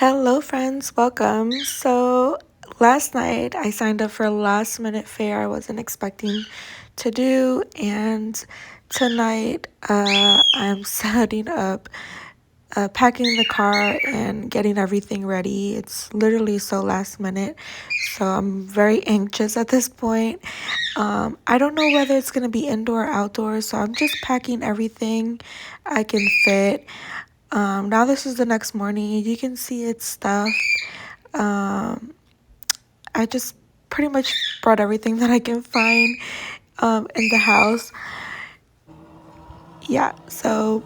Hello, friends. Welcome. So, last night I signed up for a last minute fair I wasn't expecting to do, and tonight I'm setting up, packing the car, and getting everything ready. It's literally so last minute, so I'm very anxious at this point. I don't know whether it's going to be indoor or outdoor, so I'm just packing everything I can fit. Now this is the next morning. You can see it's stuffed. Um, I just pretty much brought everything that I can find in the house. Yeah, so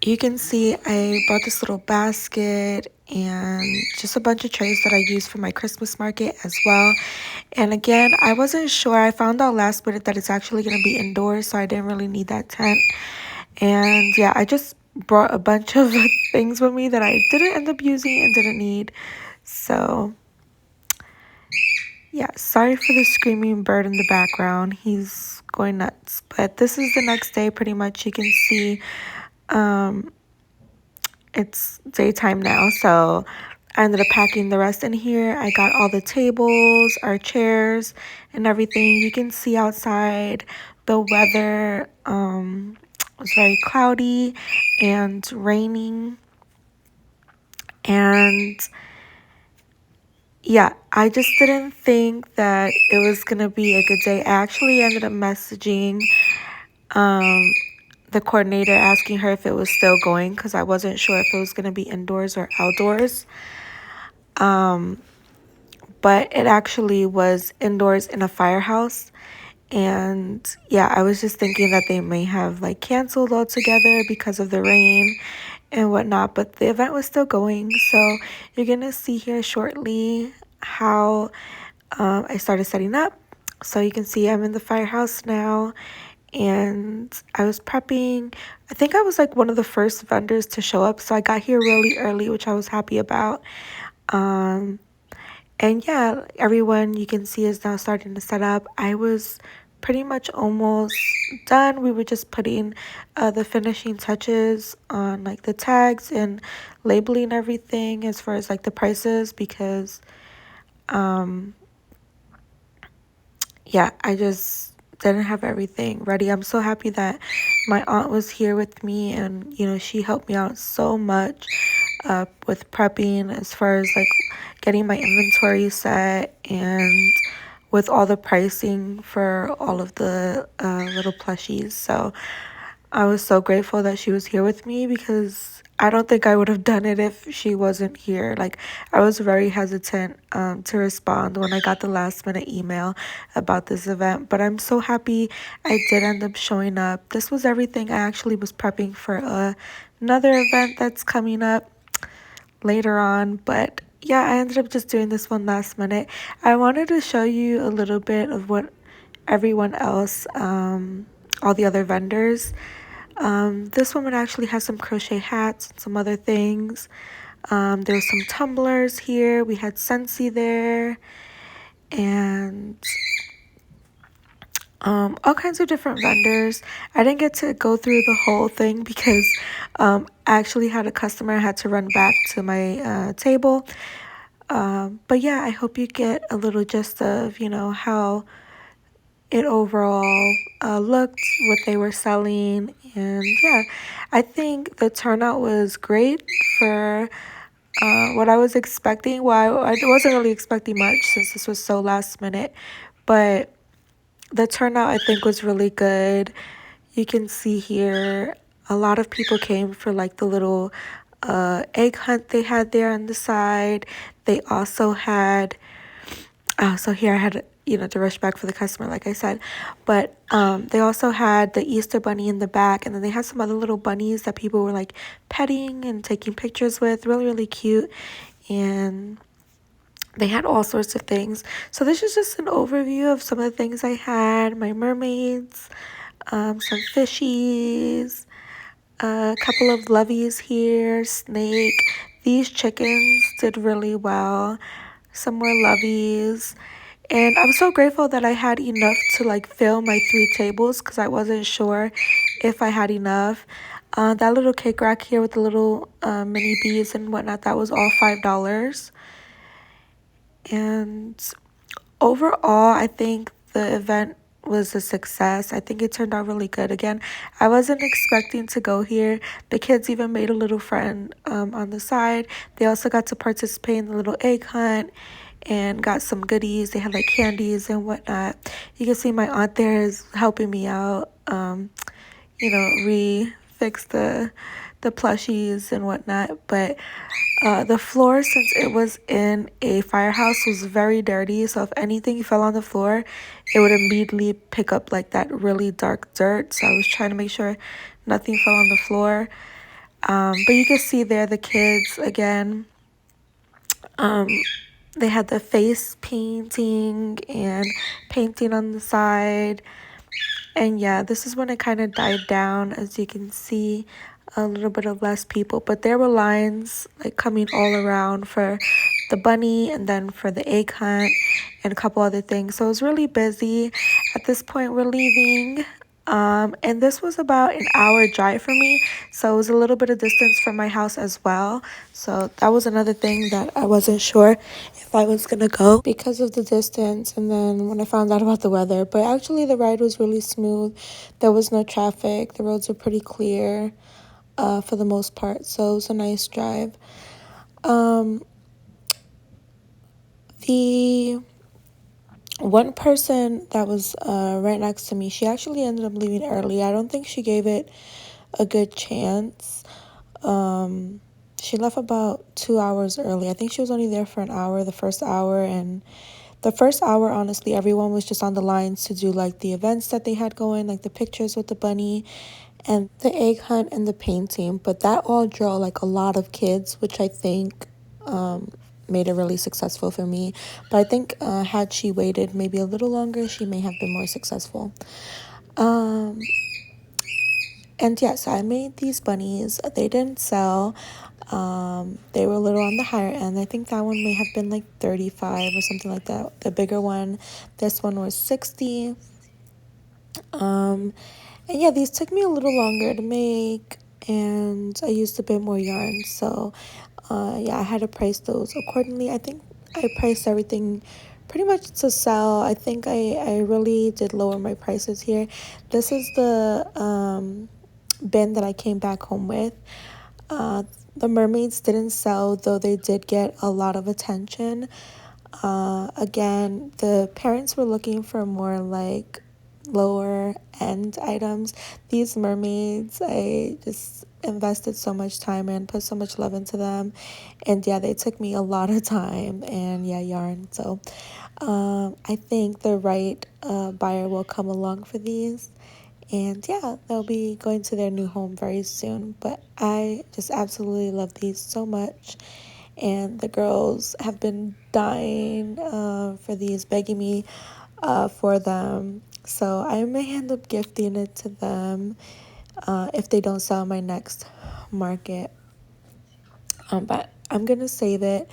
you can see I brought this little basket and just a bunch of trays that I use for my Christmas market as well. And again, I wasn't sure. I found out last minute that it's actually going to be indoors, so I didn't really need that tent. And yeah, I just brought a bunch of things with me that I didn't end up using and didn't need. So yeah, sorry for the screaming bird in the background. He's going nuts. But this is the next day pretty much. You can see um it's daytime now, so I ended up packing the rest in here. I got all the tables, our chairs, and everything. You can see outside the weather was very cloudy and raining. And yeah, I just didn't think that it was gonna be a good day. I actually ended up messaging um the coordinator asking her if it was still going because I wasn't sure if it was gonna be indoors or outdoors. Um, but it actually was indoors in a firehouse. And yeah, I was just thinking that they may have like canceled altogether because of the rain and whatnot, but the event was still going. So you're gonna see here shortly how I started setting up. So you can see I'm in the firehouse now, and I was prepping. I think I was like one of the first vendors to show up, so I got here really early, which I was happy about. Um, and yeah, everyone you can see is now starting to set up. I was pretty much almost done. We were just putting the finishing touches on like the tags and labeling everything as far as like the prices because um yeah, I just didn't have everything ready. I'm so happy that my aunt was here with me and she helped me out so much with prepping as far as like getting my inventory set and with all the pricing for all of the little plushies. So I was so grateful that she was here with me because I don't think I would have done it if she wasn't here. Like, I was very hesitant to respond when I got the last minute email about this event, but I'm so happy I did end up showing up. This was everything I actually was prepping for another event that's coming up later on, but yeah, I ended up just doing this one last minute. I wanted to show you a little bit of what everyone else, all the other vendors. This woman actually has some crochet hats and some other things. There's some tumblers here. We had Scentsy there, and all kinds of different vendors. I didn't get to go through the whole thing because I actually had a customer. I had to run back to my table. But yeah, I hope you get a little gist of, how it overall looked, what they were selling. And yeah, I think the turnout was great for what I was expecting. Well, I wasn't really expecting much since this was so last minute, but the turnout I think was really good. You can see here a lot of people came for like the little egg hunt they had there on the side. They also had so here I had to rush back for the customer, like I said, but they also had the Easter bunny in the back, and then they had some other little bunnies that people were like petting and taking pictures with. Really, really cute. And they had all sorts of things. So this is just an overview of some of the things I had. My mermaids, some fishies, a couple of loveys here, snake. These chickens did really well. Some more loveys. And I'm so grateful that I had enough to like fill my 3 tables because I wasn't sure if I had enough. That little cake rack here with the little mini bees and whatnot, that was all $5. And overall, I think the event was a success. I think it turned out really good. Again, I wasn't expecting to go here. The kids even made a little friend on the side. They also got to participate in the little egg hunt and got some goodies. They had like candies and whatnot. You can see my aunt there is helping me out, refix the plushies and whatnot. But the floor, since it was in a firehouse, was very dirty. So if anything fell on the floor, it would immediately pick up like that really dark dirt. So I was trying to make sure nothing fell on the floor. But you can see there the kids again. Um, they had the face painting and painting on the side. And yeah, this is when it kind of died down, as you can see, a little bit of less people. But there were lines like coming all around for the bunny and then for the egg hunt and a couple other things. So it was really busy. At this point, we're leaving. And this was about an hour drive for me. So it was a little bit of distance from my house as well. So that was another thing that I wasn't sure if I was gonna go because of the distance. And then when I found out about the weather, but actually the ride was really smooth. There was no traffic. The roads were pretty clear for the most part. So it was a nice drive. The one person that was right next to me, she actually ended up leaving early. I don't think she gave it a good chance. She left about 2 hours early. I think she was only there for an hour, the first hour. And the first hour, honestly, everyone was just on the lines to do like the events that they had going, like the pictures with the bunny and the egg hunt and the painting. But that all drew like a lot of kids, which I think made it really successful for me. But I think had she waited maybe a little longer, she may have been more successful. And yes, I made these bunnies. They didn't sell. They were a little on the higher end. I think that one may have been like 35 or something like that. The bigger one, this one was 60. And yeah, these took me a little longer to make, and I used a bit more yarn. So yeah, I had to price those accordingly. I think I priced everything pretty much to sell. I think I really did lower my prices here. This is the bin that I came back home with. The mermaids didn't sell, though they did get a lot of attention. Again, the parents were looking for more like lower end items. These mermaids, I just invested so much time and put so much love into them. And yeah, they took me a lot of time and yeah, yarn. So I think the right buyer will come along for these. And yeah, they'll be going to their new home very soon. But I just absolutely love these so much. And the girls have been dying for these, begging me for them. So I may end up gifting it to them if they don't sell my next market. But I'm going to save it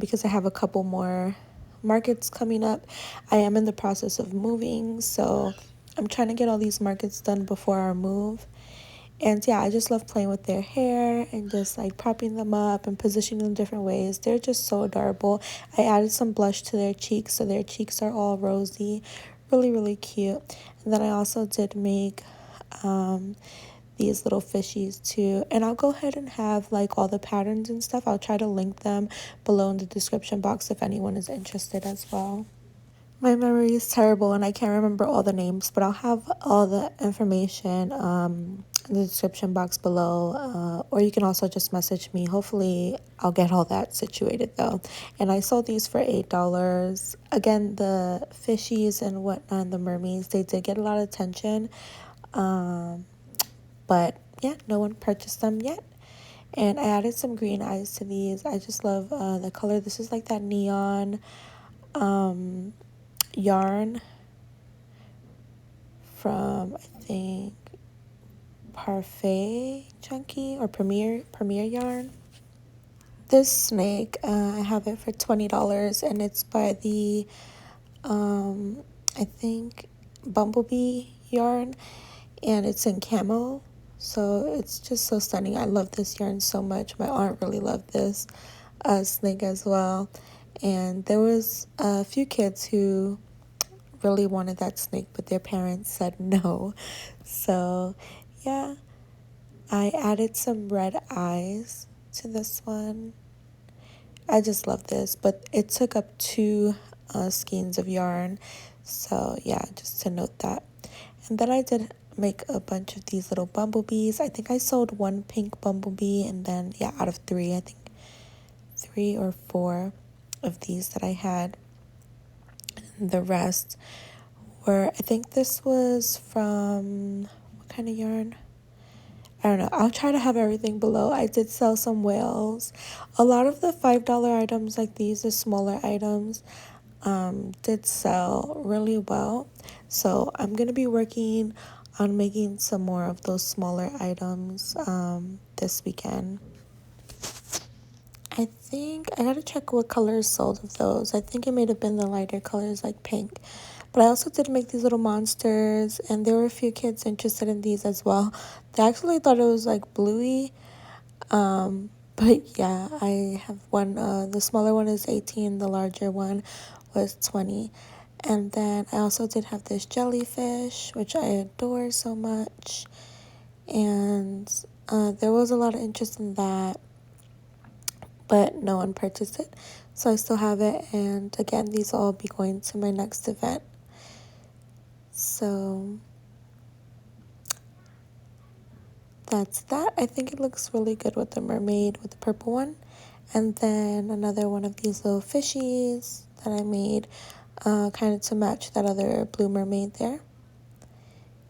because I have a couple more markets coming up. I am in the process of moving, so I'm trying to get all these markets done before our move. And yeah, I just love playing with their hair and just like propping them up and positioning them different ways. They're just so adorable. I added some blush to their cheeks, so their cheeks are all rosy. Really, really cute. And then I also did make these little fishies too. And I'll go ahead and have like all the patterns and stuff. I'll try to link them below in the description box if anyone is interested as well. My memory is terrible and I can't remember all the names, but I'll have all the information in the description box below. Or you can also just message me. Hopefully, I'll get all that situated though. And I sold these for $8. Again, the fishies and whatnot, and the mermaids, they did get a lot of attention. But yeah, no one purchased them yet. And I added some green eyes to these. I just love the color. This is like that neon yarn from I think Parfait Chunky or Premier yarn. This snake, I have it for $20 and it's by the I think Bumblebee yarn, and it's in camo. So it's just so stunning. I love this yarn so much. My aunt really loved this snake as well. And there was a few kids who really wanted that snake, but their parents said no. So yeah, I added some red eyes to this one. I just love this, but it took up two skeins of yarn. So yeah, just to note that. And then I did make a bunch of these little bumblebees. I think I sold one pink bumblebee, and then yeah, out of three, I think 3 or 4 of these that I had. And the rest were, I think this was from, what kind of yarn? I don't know. I'll try to have everything below. I did sell some whales. A lot of the $5 items like these, the smaller items, did sell really well. So I'm going to be working on making some more of those smaller items this weekend. I think I gotta check what colors sold of those. I think it may have been the lighter colors like pink. But I also did make these little monsters, and there were a few kids interested in these as well. They actually thought it was like bluey. But yeah, I have one. The smaller one is 18, the larger one was 20. And then I also did have this jellyfish, which I adore so much. And there was a lot of interest in that, but no one purchased it. So I still have it. And again, these will all be going to my next event. So that's that. I think it looks really good with the mermaid, with the purple one. And then another one of these little fishies that I made kind of to match that other blue mermaid there.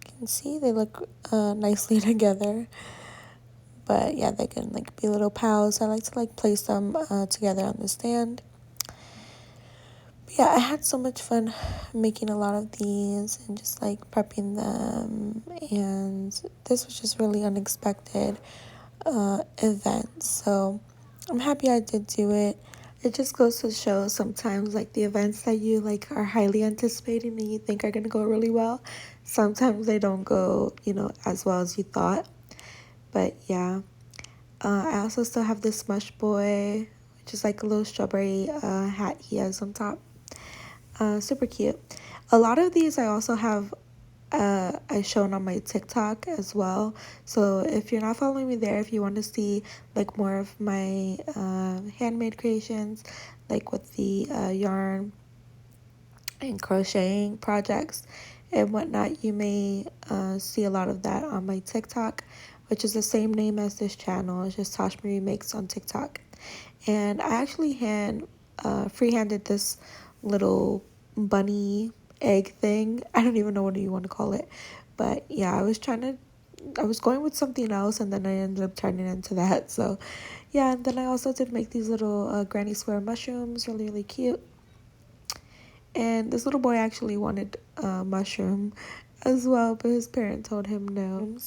You can see they look nicely together. But yeah, they can like be little pals. I like to like place them together on the stand. But yeah, I had so much fun making a lot of these and just like prepping them. And this was just really unexpected event. So I'm happy I did do it. It just goes to show sometimes like the events that you like are highly anticipating and you think are gonna go really well, sometimes they don't go, as well as you thought. But yeah, I also still have this Smush Boy, which is like a little strawberry hat he has on top. Super cute. A lot of these I also have I shown on my TikTok as well. So if you're not following me there, if you want to see like more of my handmade creations, like with the yarn and crocheting projects and whatnot, you may see a lot of that on my TikTok, which is the same name as this channel. It's just Tash Marie Makes on TikTok. And I actually freehanded this little bunny egg thing. I don't even know what you want to call it. But yeah, I was going with something else, and then I ended up turning into that. So yeah, and then I also did make these little granny square mushrooms, really, really cute. And this little boy actually wanted a mushroom as well, but his parent told him no.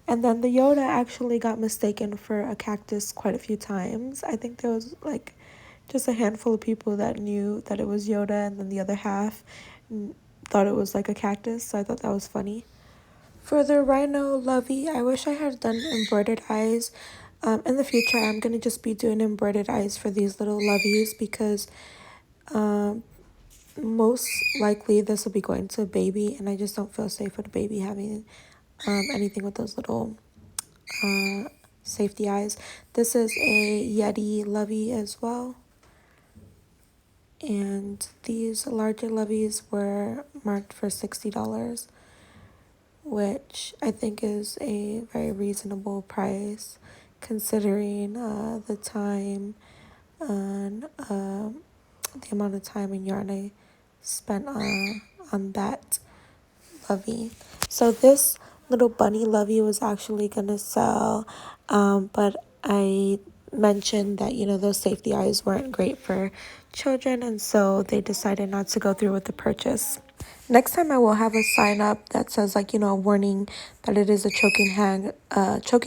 And then the Yoda actually got mistaken for a cactus quite a few times. I think there was like just a handful of people that knew that it was Yoda, and then the other half thought it was like a cactus, so I thought that was funny. For the Rhino Lovey, I wish I had done embroidered eyes. In the future, I'm going to just be doing embroidered eyes for these little loveys because most likely this will be going to a baby, and I just don't feel safe with a baby having anything with those little safety eyes. This is a Yeti lovey as well. And these larger loveys were marked for $60, which I think is a very reasonable price considering the time and the amount of time and yarn I spent on that lovey. So this little bunny lovey was actually gonna sell, but I mentioned that those safety eyes weren't great for children, and so they decided not to go through with the purchase. Next time I will have a sign up that says like a warning that it is a choking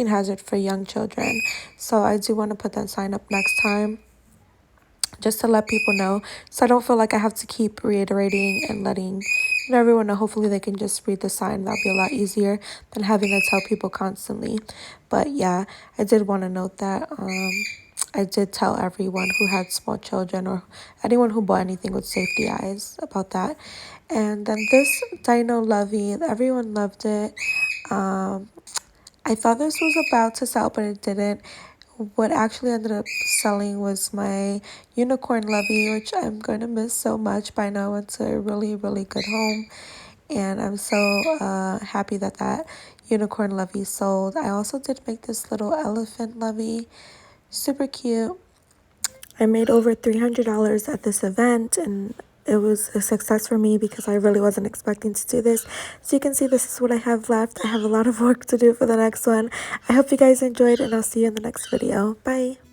hazard for young children. So I do want to put that sign up next time, just to let people know, so I don't feel like I have to keep reiterating and letting everyone know. Hopefully they can just read the sign. That'll be a lot easier than having to tell people constantly. But yeah, I did want to note that I did tell everyone who had small children or anyone who bought anything with safety eyes about that. And then this Dino Lovey, everyone loved it. um I thought this was about to sell, but it didn't. What actually ended up selling was my unicorn lovey, which I'm going to miss so much. But I know it's a really, really good home. And I'm so happy that that unicorn lovey sold. I also did make this little elephant lovey. Super cute. I made over $300 at this event, and it was a success for me because I really wasn't expecting to do this. So you can see this is what I have left. I have a lot of work to do for the next one. I hope you guys enjoyed, and I'll see you in the next video. Bye.